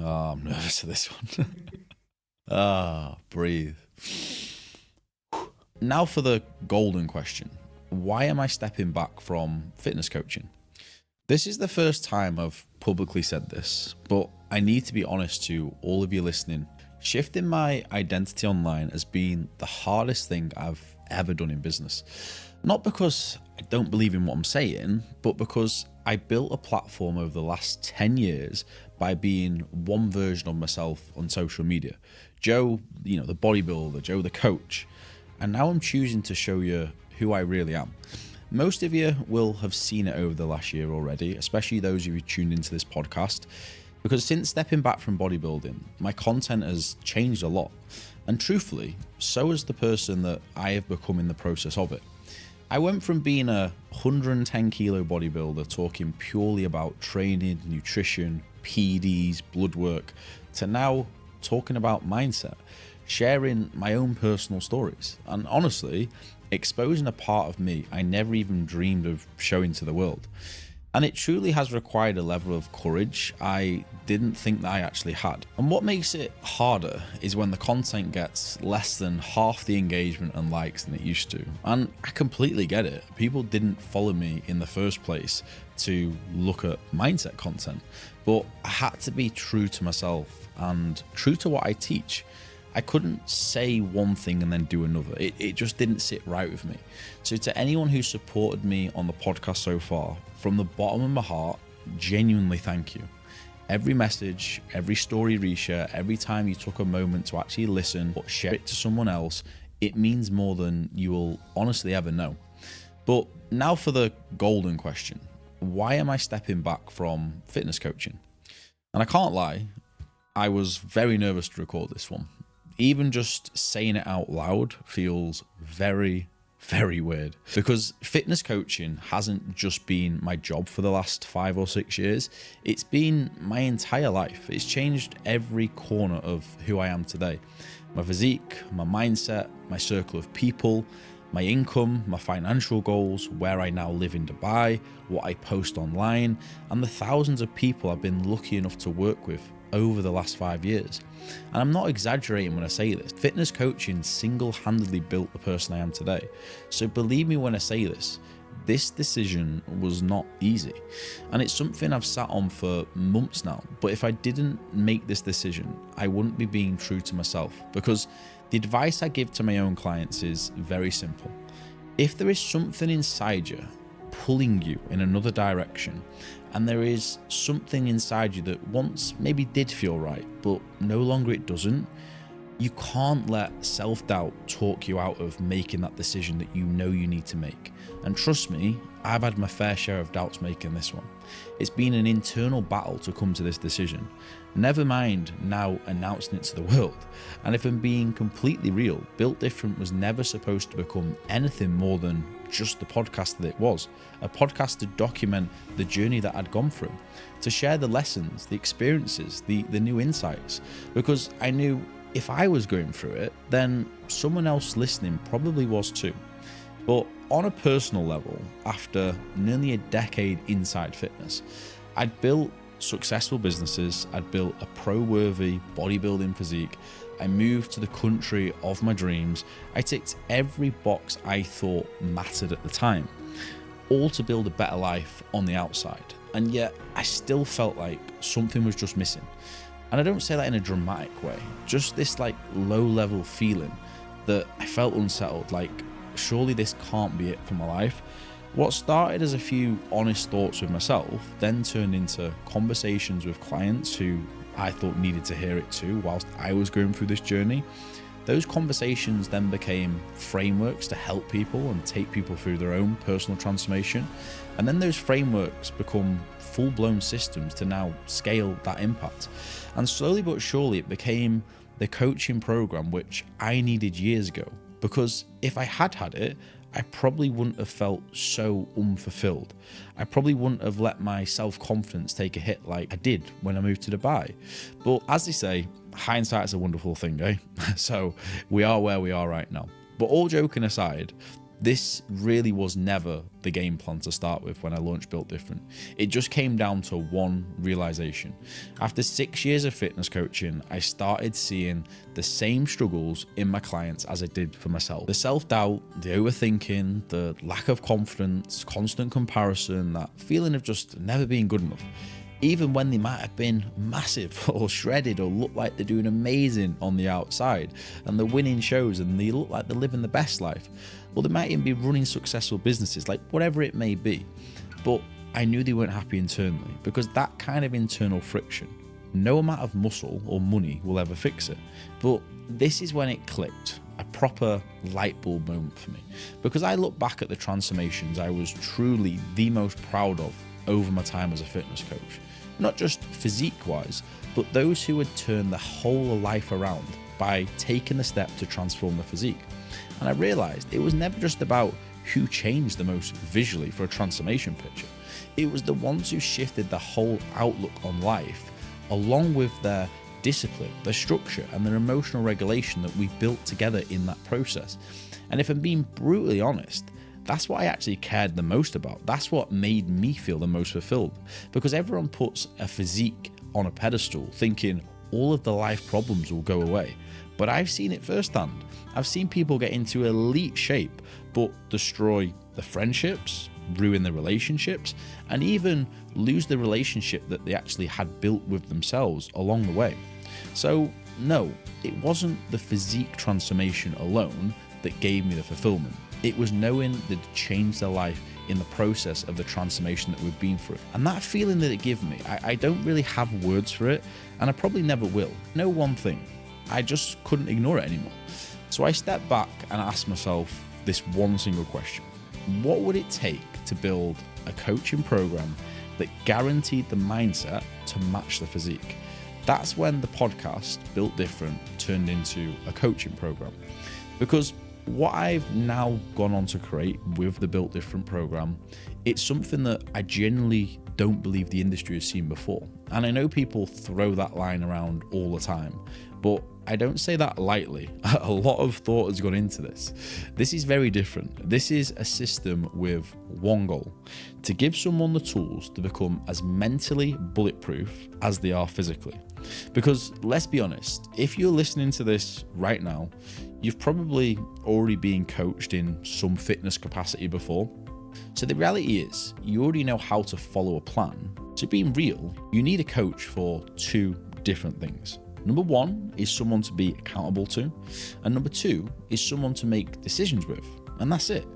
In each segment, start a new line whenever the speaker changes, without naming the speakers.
Oh, I'm nervous for this one. Breathe. Now for the golden question. Why am I stepping back from fitness coaching? This is the first time I've publicly said this, but I need to be honest to all of you listening. Shifting my identity online has been the hardest thing I've ever done in business. Not because I don't believe in what I'm saying, but because I built a platform over the last 10 years by being one version of myself on social media. Joe, the bodybuilder, Joe, the coach. And now I'm choosing to show you who I really am. Most of you will have seen it over the last year already, especially those of you tuned into this podcast, because since stepping back from bodybuilding, my content has changed a lot. And truthfully, so has the person that I have become in the process of it. I went from being a 110 kilo bodybuilder talking purely about training, nutrition, PEDs, blood work, to now talking about mindset, sharing my own personal stories, and honestly, exposing a part of me I never even dreamed of showing to the world. And it truly has required a level of courage I didn't think that I actually had. And what makes it harder is when the content gets less than half the engagement and likes than it used to. And I completely get it. People didn't follow me in the first place to look at mindset content, but I had to be true to myself and true to what I teach. I couldn't say one thing and then do another. It just didn't sit right with me. So to anyone who supported me on the podcast so far, from the bottom of my heart, genuinely thank you. Every message, every story reshare, every time you took a moment to actually listen or share it to someone else, it means more than you will honestly ever know. But now for the golden question. Why am I stepping back from fitness coaching? And I can't lie, I was very nervous to record this one. Even just saying it out loud feels very, very weird, because fitness coaching hasn't just been my job for the last 5 or 6 years. It's been my entire life. It's changed every corner of who I am today. My physique, my mindset, my circle of people, my income, my financial goals, where I now live in Dubai, what I post online, and the thousands of people I've been lucky enough to work with over the last 5 years. And I'm not exaggerating when I say this. Fitness coaching single-handedly built the person I am today. So believe me when I say this decision was not easy. And it's something I've sat on for months now. But if I didn't make this decision, I wouldn't be being true to myself, because the advice I give to my own clients is very simple. If there is something inside you pulling you in another direction, and there is something inside you that once maybe did feel right, but no longer it doesn't, you can't let self-doubt talk you out of making that decision that you know you need to make. And trust me, I've had my fair share of doubts making this one. It's been an internal battle to come to this decision. Never mind now announcing it to the world. And if I'm being completely real, Built Different was never supposed to become anything more than just the podcast that it was. A podcast to document the journey that I'd gone through, to share the lessons, the experiences, the new insights, because I knew if I was going through it, then someone else listening probably was too. But on a personal level, after nearly a decade inside fitness, I'd built successful businesses, I'd built a pro-worthy bodybuilding physique, I moved to the country of my dreams, I ticked every box I thought mattered at the time, all to build a better life on the outside. And yet I still felt like something was just missing. And I don't say that in a dramatic way, just this low-level feeling that I felt unsettled, like surely this can't be it for my life. What started as a few honest thoughts with myself then turned into conversations with clients who I thought needed to hear it too whilst I was going through this journey. Those conversations then became frameworks to help people and take people through their own personal transformation. And then those frameworks become full-blown systems to now scale that impact. And slowly but surely it became the coaching program which I needed years ago, because if I had had it, I probably wouldn't have felt so unfulfilled. I probably wouldn't have let my self-confidence take a hit like I did when I moved to Dubai. But as they say, hindsight's a wonderful thing, eh? So we are where we are right now. But all joking aside, This really was never the game plan to start with when I launched Built Different. It just came down to one realization. After 6 years of fitness coaching, I started seeing the same struggles in my clients as I did for myself. The self-doubt, the overthinking, the lack of confidence, constant comparison, that feeling of just never being good enough. Even when they might have been massive or shredded or look like they're doing amazing on the outside and they're winning shows and they look like they're living the best life. Well, they might even be running successful businesses, like whatever it may be. But I knew they weren't happy internally, because that kind of internal friction, no amount of muscle or money will ever fix it. But this is when it clicked, a proper light bulb moment for me, because I look back at the transformations I was truly the most proud of over my time as a fitness coach. Not just physique wise, but those who had turned their whole life around by taking the step to transform the physique. And I realized it was never just about who changed the most visually for a transformation picture. It was the ones who shifted the whole outlook on life, along with their discipline, their structure, and their emotional regulation that we built together in that process. And if I'm being brutally honest, that's what I actually cared the most about. That's what made me feel the most fulfilled, because everyone puts a physique on a pedestal thinking all of the life problems will go away. But I've seen it firsthand. I've seen people get into elite shape, but destroy the friendships, ruin the relationships, and even lose the relationship that they actually had built with themselves along the way. So no, it wasn't the physique transformation alone that gave me the fulfillment. It was knowing that it changed their life in the process of the transformation that we've been through. And that feeling that it gave me, I don't really have words for it, and I probably never will. Know one thing, I just couldn't ignore it anymore. So I stepped back and asked myself this one single question. What would it take to build a coaching program that guaranteed the mindset to match the physique? That's when the podcast, Built Different, turned into a coaching program. Because what I've now gone on to create with the Built Different program, it's something that I genuinely don't believe the industry has seen before. And I know people throw that line around all the time, but I don't say that lightly. A lot of thought has gone into this. This is very different. This is a system with one goal: to give someone the tools to become as mentally bulletproof as they are physically. Because let's be honest, if you're listening to this right now, you've probably already been coached in some fitness capacity before. So the reality is, you already know how to follow a plan. So being real, you need a coach for two different things. Number one is someone to be accountable to, and number two is someone to make decisions with. And that's it.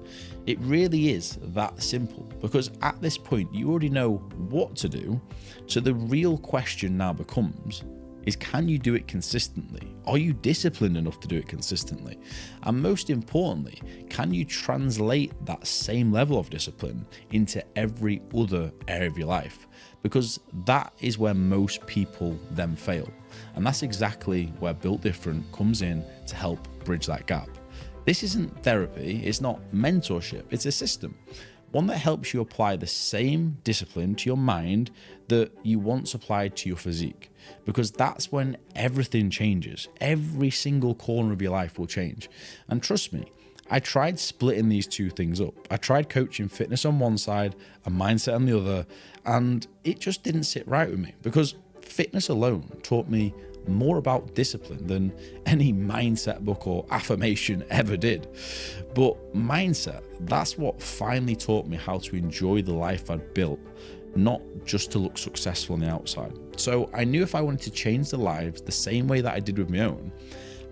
It really is that simple, because at this point you already know what to do. So the real question now becomes is, can you do it consistently? Are you disciplined enough to do it consistently? And most importantly, can you translate that same level of discipline into every other area of your life? Because that is where most people then fail. And that's exactly where Built Different comes in to help bridge that gap. This isn't therapy, it's not mentorship, it's a system. One that helps you apply the same discipline to your mind that you once applied to your physique. Because that's when everything changes. Every single corner of your life will change. And trust me, I tried splitting these two things up. I tried coaching fitness on one side and mindset on the other, and it just didn't sit right with me, because fitness alone taught me more about discipline than any mindset book or affirmation ever did. But mindset, that's what finally taught me how to enjoy the life I'd built, not just to look successful on the outside. So I knew if I wanted to change their lives the same way that I did with my own,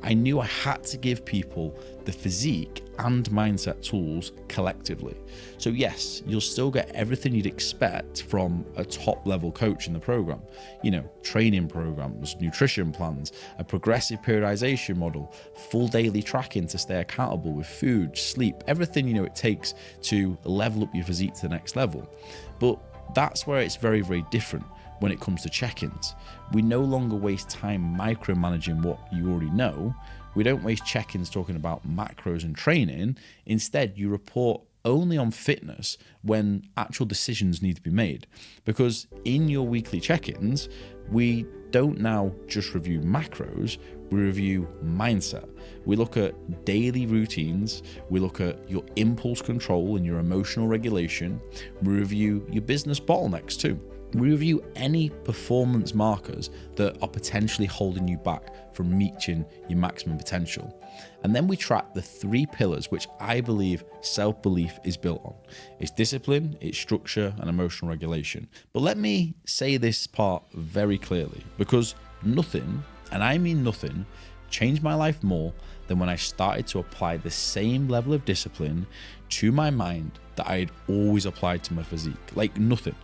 I knew I had to give people the physique and mindset tools collectively. So yes, you'll still get everything you'd expect from a top level coach in the program. You know, training programs, nutrition plans, a progressive periodization model, full daily tracking to stay accountable with food, sleep, everything you know it takes to level up your physique to the next level. But that's where it's very, very different. When it comes to check-ins, we no longer waste time micromanaging what you already know. We don't waste check-ins talking about macros and training. Instead, you report only on fitness when actual decisions need to be made. Because in your weekly check-ins, we don't now just review macros, we review mindset. We look at daily routines, we look at your impulse control and your emotional regulation, we review your business bottlenecks too. We review any performance markers that are potentially holding you back from reaching your maximum potential. And then we track the 3 pillars which I believe self-belief is built on. It's discipline, it's structure, and emotional regulation. But let me say this part very clearly, because nothing, and I mean nothing, changed my life more than when I started to apply the same level of discipline to my mind that I had always applied to my physique. Like nothing.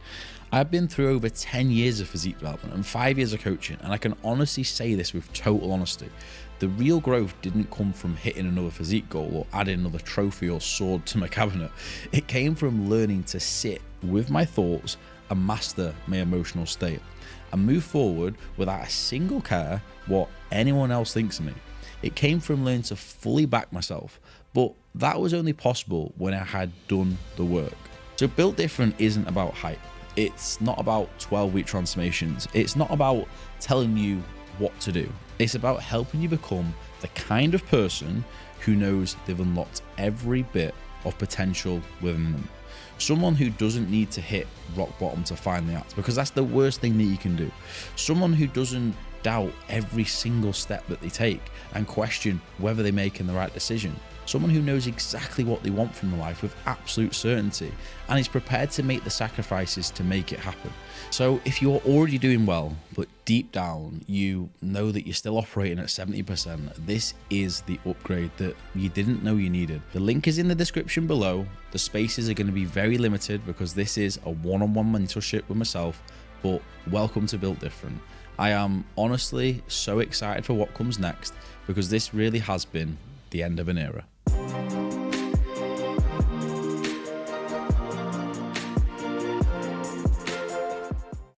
I've been through over 10 years of physique development and 5 years of coaching, and I can honestly say this with total honesty. The real growth didn't come from hitting another physique goal or adding another trophy or sword to my cabinet. It came from learning to sit with my thoughts and master my emotional state and move forward without a single care what anyone else thinks of me. It came from learning to fully back myself, but that was only possible when I had done the work. So Built Different isn't about hype. It's not about 12-week transformations. It's not about telling you what to do. It's about helping you become the kind of person who knows they've unlocked every bit of potential within them. Someone who doesn't need to hit rock bottom to find the act, because that's the worst thing that you can do. Someone who doesn't doubt every single step that they take and question whether they're making the right decision. Someone who knows exactly what they want from their life with absolute certainty and is prepared to make the sacrifices to make it happen. So if you're already doing well, but deep down you know that you're still operating at 70%, this is the upgrade that you didn't know you needed. The link is in the description below. The spaces are going to be very limited because this is a one-on-one mentorship with myself, but welcome to Built Different. I am honestly so excited for what comes next because this really has been the end of an era.